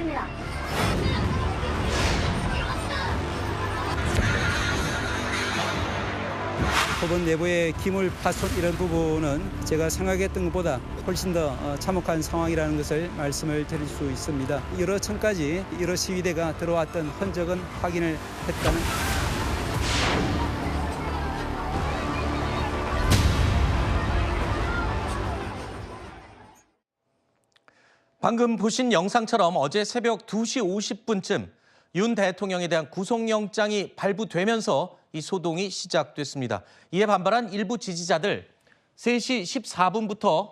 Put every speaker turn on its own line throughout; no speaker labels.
있습니다.
법원 내부의 기물 파손 이런 부분은 제가 생각했던 것보다 훨씬 더 참혹한 상황이라는 것을 말씀을 드릴 수 있습니다. 여러 층까지 여러 시위대가 들어왔던 흔적은 확인을 했다는.
방금 보신 영상처럼 어제 새벽 2시 50분쯤 윤 대통령에 대한 구속영장이 발부되면서 이 소동이 시작됐습니다. 이에 반발한 일부 지지자들 3시 14분부터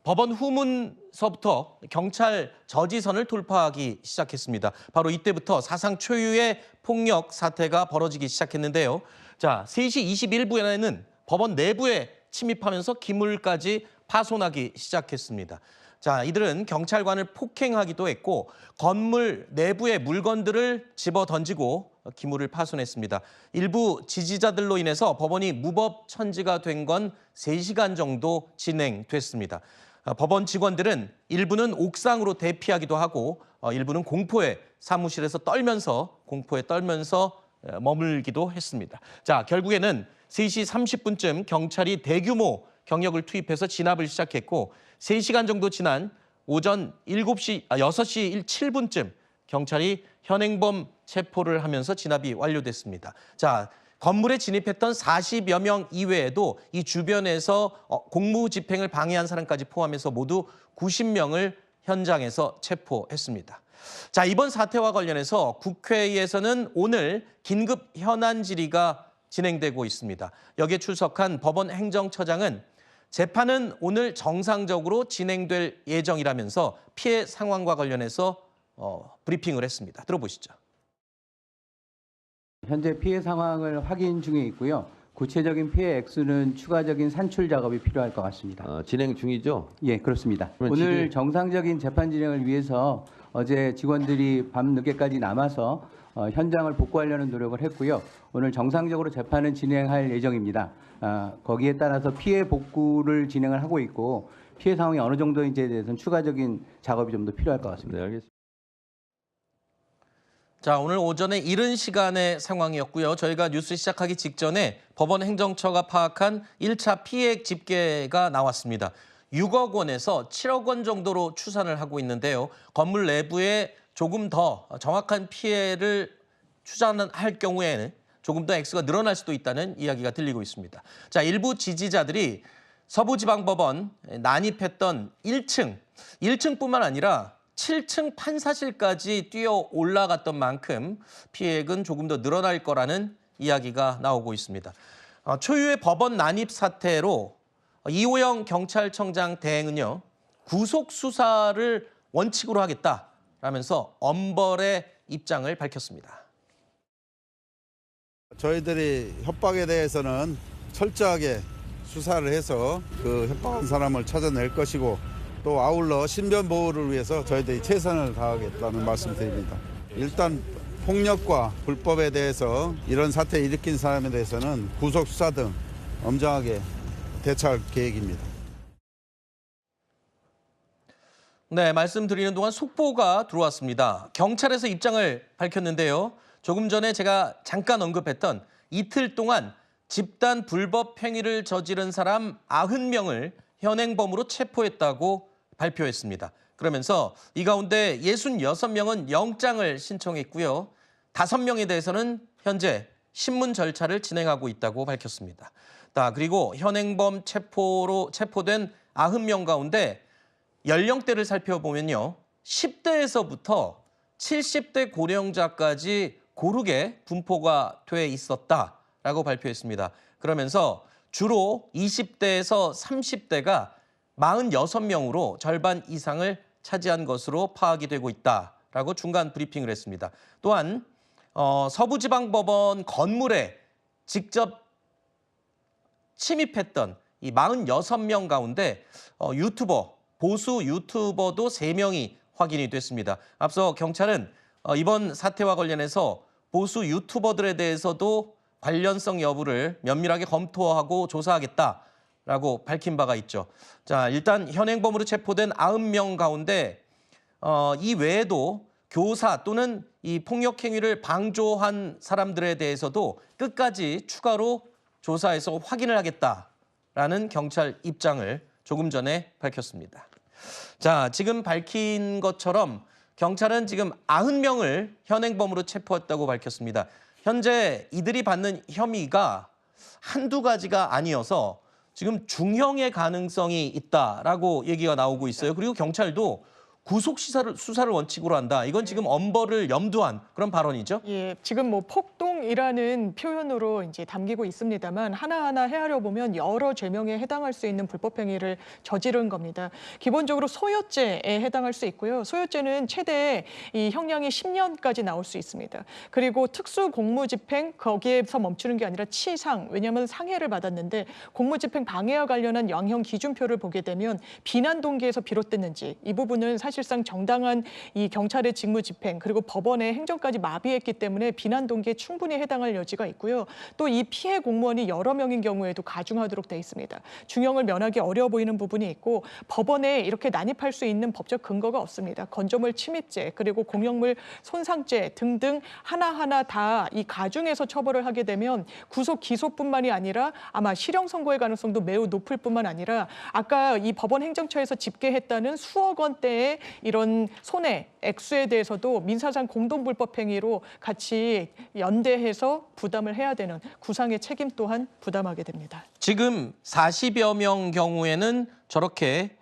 법원 후문서부터 경찰 저지선을 돌파하기 시작했습니다. 바로 이때부터 사상 초유의 폭력 사태가 벌어지기 시작했는데요. 자, 3시 21분에는 법원 내부에 침입하면서 기물까지 파손하기 시작했습니다. 자, 이들은 경찰관을 폭행하기도 했고 건물 내부의 물건들을 집어 던지고 기물을 파손했습니다. 일부 지지자들로 인해서 법원이 무법천지가 된 건 3시간 정도 진행됐습니다. 법원 직원들은 일부는 옥상으로 대피하기도 하고 일부는 사무실에서 공포에 떨면서 머물기도 했습니다. 자, 결국에는 3시 30분쯤 경찰이 대규모 경력을 투입해서 진압을 시작했고 3시간 정도 지난 오전 6시 7분쯤 경찰이 현행범 체포를 하면서 진압이 완료됐습니다. 자, 건물에 진입했던 40여 명 이외에도 이 주변에서 공무집행을 방해한 사람까지 포함해서 모두 90명을 현장에서 체포했습니다. 자, 이번 사태와 관련해서 국회에서는 오늘 긴급 현안 질의가 진행되고 있습니다. 여기에 출석한 법원 행정처장은 재판은 오늘 정상적으로 진행될 예정이라면서 피해 상황과 관련해서 브리핑을 했습니다. 들어보시죠.
현재 피해 상황을 확인 중에 있고요. 구체적인 피해 액수는 추가적인 산출 작업이 필요할 것 같습니다.
진행 중이죠?
예, 그렇습니다. 오늘 정상적인 재판 진행을 위해서 어제 직원들이 밤 늦게까지 남아서 현장을 복구하려는 노력을 했고요. 오늘 정상적으로 재판은 진행할 예정입니다. 거기에 따라서 피해 복구를 진행을 하고 있고 피해 상황이 어느 정도인지에 대해서는 추가적인 작업이 좀 더 필요할 것 같습니다.
네, 알겠습니다.
자, 오늘 오전에 이른 시간의 상황이었고요. 저희가 뉴스 시작하기 직전에 법원 행정처가 파악한 1차 피해액 집계가 나왔습니다. 6억 원에서 7억 원 정도로 추산을 하고 있는데요. 건물 내부에 조금 더 정확한 피해를 추산할 경우에는 조금 더 액수가 늘어날 수도 있다는 이야기가 들리고 있습니다. 자, 일부 지지자들이 서부지방법원 난입했던 1층뿐만 아니라 7층 판사실까지 뛰어 올라갔던 만큼 피해액은 조금 더 늘어날 거라는 이야기가 나오고 있습니다. 초유의 법원 난입 사태로 이호영 경찰청장 대행은요, 구속 수사를 원칙으로 하겠다라면서 엄벌의 입장을 밝혔습니다.
저희들이 협박에 대해서는 철저하게 수사를 해서 그 협박한 사람을 찾아낼 것이고 또 아울러 신변 보호를 위해서 저희들이 최선을 다하겠다는 말씀드립니다. 일단 폭력과 불법에 대해서 이런 사태 일으킨 사람에 대해서는 구속 수사 등 엄정하게 대처할 계획입니다.
네, 말씀드리는 동안 속보가 들어왔습니다. 경찰에서 입장을 밝혔는데요. 조금 전에 제가 잠깐 언급했던 이틀 동안 집단 불법 행위를 저지른 사람 90명을 현행범으로 체포했다고 발표했습니다. 그러면서 이 가운데 66명은 영장을 신청했고요. 5명에 대해서는 현재 신문 절차를 진행하고 있다고 밝혔습니다. 그리고 현행범 체포된 90명 가운데 연령대를 살펴보면요. 10대에서부터 70대 고령자까지 고르게 분포가 돼 있었다라고 발표했습니다. 그러면서 주로 20대에서 30대가 46명으로 절반 이상을 차지한 것으로 파악이 되고 있다라고 중간 브리핑을 했습니다. 또한 서부지방법원 건물에 직접 침입했던 이 46명 가운데 보수 유튜버도 3명이 확인이 됐습니다. 앞서 경찰은 이번 사태와 관련해서 보수 유튜버들에 대해서도 관련성 여부를 면밀하게 검토하고 조사하겠다라고 밝힌 바가 있죠. 자, 일단 현행범으로 체포된 90명 가운데 이 외에도 교사 또는 이 폭력 행위를 방조한 사람들에 대해서도 끝까지 추가로 조사해서 확인을 하겠다라는 경찰 입장을 조금 전에 밝혔습니다. 자, 지금 밝힌 것처럼 경찰은 지금 90명을 현행범으로 체포했다고 밝혔습니다. 현재 이들이 받는 혐의가 한두 가지가 아니어서 지금 중형의 가능성이 있다라고 얘기가 나오고 있어요. 그리고 경찰도 구속 수사를 원칙으로 한다. 이건 지금 엄벌을 염두한 그런 발언이죠.
예, 지금 뭐 폭동이라는 표현으로 이제 담기고 있습니다만 하나하나 헤아려 보면 여러 죄명에 해당할 수 있는 불법 행위를 저지른 겁니다. 기본적으로 소요죄에 해당할 수 있고요. 소요죄는 최대 이 형량이 10년까지 나올 수 있습니다. 그리고 특수 공무집행 거기에서 멈추는 게 아니라 치상, 왜냐하면 상해를 받았는데 공무집행 방해와 관련한 양형 기준표를 보게 되면 비난 동기에서 비롯됐는지 이 부분은 사실상 정당한 이 경찰의 직무 집행 그리고 법원의 행정까지 마비했기 때문에 비난 동기에 충분히 해당할 여지가 있고요. 또 이 피해 공무원이 여러 명인 경우에도 가중하도록 돼 있습니다. 중형을 면하기 어려워 보이는 부분이 있고 법원에 이렇게 난입할 수 있는 법적 근거가 없습니다. 건조물 침입죄 그리고 공용물 손상죄 등등 하나하나 다 이 가중해서 처벌을 하게 되면 구속 기소뿐만이 아니라 아마 실형 선고의 가능성도 매우 높을 뿐만 아니라 아까 이 법원 행정처에서 집계했다는 수억 원대의 이런 손해 액수에 대해서도 민사상 공동불법 행위로 같이 연대해서 부담을 해야 되는 구상의 책임 또한 부담하게 됩니다.
지금 40여 명 경우에는 저렇게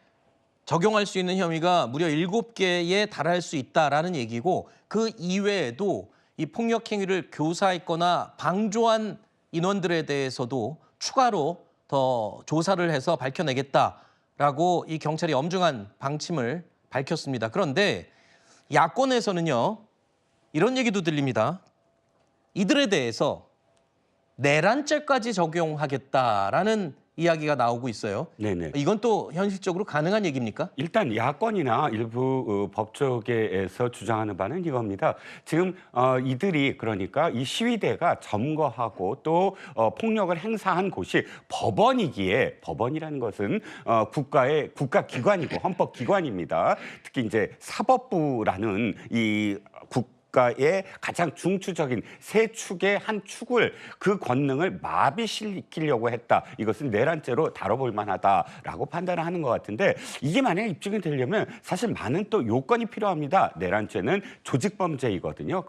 적용할 수 있는 혐의가 무려 7개에 달할 수 있다라는 얘기고 그 이외에도 이 폭력 행위를 교사했거나 방조한 인원들에 대해서도 추가로 더 조사를 해서 밝혀내겠다라고 이 경찰이 엄중한 방침을 밝혔습니다. 그런데 야권에서는요, 이런 얘기도 들립니다. 이들에 대해서 내란죄까지 적용하겠다라는 이야기가 나오고 있어요.
네네.
이건 또 현실적으로 가능한 얘기입니까?
일단 야권이나 일부 법조계에서 주장하는 바는 이겁니다. 지금 이들이 그러니까 이 시위대가 점거하고 또 폭력을 행사한 곳이 법원이기에 법원이라는 것은 국가의 국가기관이고 헌법기관입니다. 특히 이제 사법부라는 이 국가의 가장 중추적인 세 축의 한 축을 그 권능을 마비시키려고 했다. 이것은 내란죄로 다뤄볼 만하다라고 판단을 하는 것 같은데 이게 만약에 입증이 되려면 사실 많은 또 요건이 필요합니다. 내란죄는 조직범죄이거든요.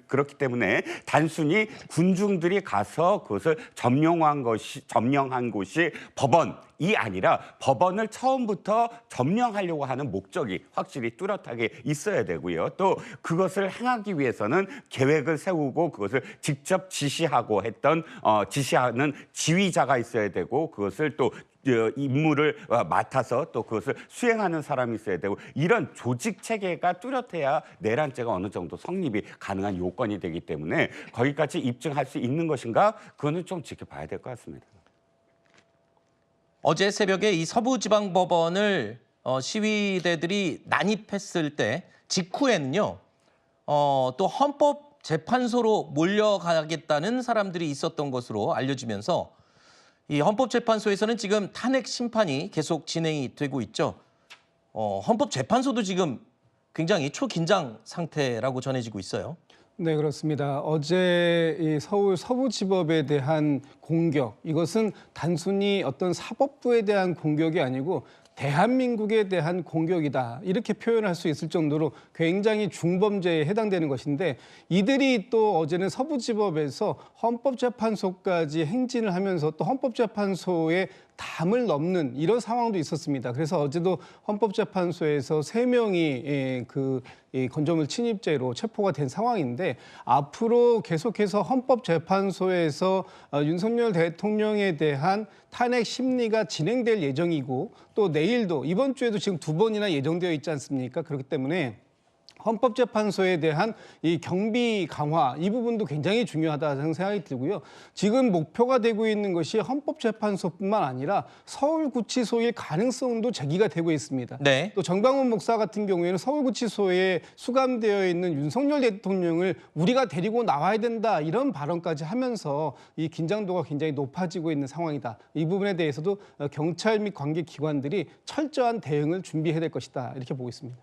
그렇기 때문에 단순히 군중들이 가서 그것을 점령한 곳이 법원이 아니라 법원을 처음부터 점령하려고 하는 목적이 확실히 뚜렷하게 있어야 되고요. 또 그것을 행하기 위해서는 계획을 세우고 그것을 직접 지시하는 지휘자가 있어야 되고 그것을 또 임무를 맡아서 또 그것을 수행하는 사람이 있어야 되고 이런 조직 체계가 뚜렷해야 내란죄가 어느 정도 성립이 가능한 요건이 되기 때문에 거기까지 입증할 수 있는 것인가 그거는 좀 지켜봐야 될 것 같습니다.
어제 새벽에 이 서부지방법원을 시위대들이 난입했을 때 직후에는요. 또 헌법재판소로 몰려가겠다는 사람들이 있었던 것으로 알려지면서 이 헌법재판소에서는 지금 탄핵 심판이 계속 진행이 되고 있죠. 헌법재판소도 지금 굉장히 초긴장 상태라고 전해지고 있어요.
네, 그렇습니다. 어제 이 서울 서부지법에 대한 공격, 이것은 단순히 어떤 사법부에 대한 공격이 아니고 대한민국에 대한 공격이다. 이렇게 표현할 수 있을 정도로 굉장히 중범죄에 해당되는 것인데 이들이 또 어제는 서부지법에서 헌법재판소까지 행진을 하면서 또 헌법재판소의 담을 넘는 이런 상황도 있었습니다. 그래서 어제도 헌법재판소에서 3명이 건조물 침입죄로 체포가 된 상황인데 앞으로 계속해서 헌법재판소에서 윤석열 대통령에 대한 탄핵 심리가 진행될 예정이고 또 내일도 이번 주에도 지금 2번이나 예정되어 있지 않습니까? 그렇기 때문에 헌법재판소에 대한 이 경비 강화 이 부분도 굉장히 중요하다는 생각이 들고요. 지금 목표가 되고 있는 것이 헌법재판소뿐만 아니라 서울구치소일 가능성도 제기가 되고 있습니다.
네.
또 정광훈 목사 같은 경우에는 서울구치소에 수감되어 있는 윤석열 대통령을 우리가 데리고 나와야 된다 이런 발언까지 하면서 이 긴장도가 굉장히 높아지고 있는 상황이다. 이 부분에 대해서도 경찰 및 관계기관들이 철저한 대응을 준비해야 될 것이다 이렇게 보고 있습니다.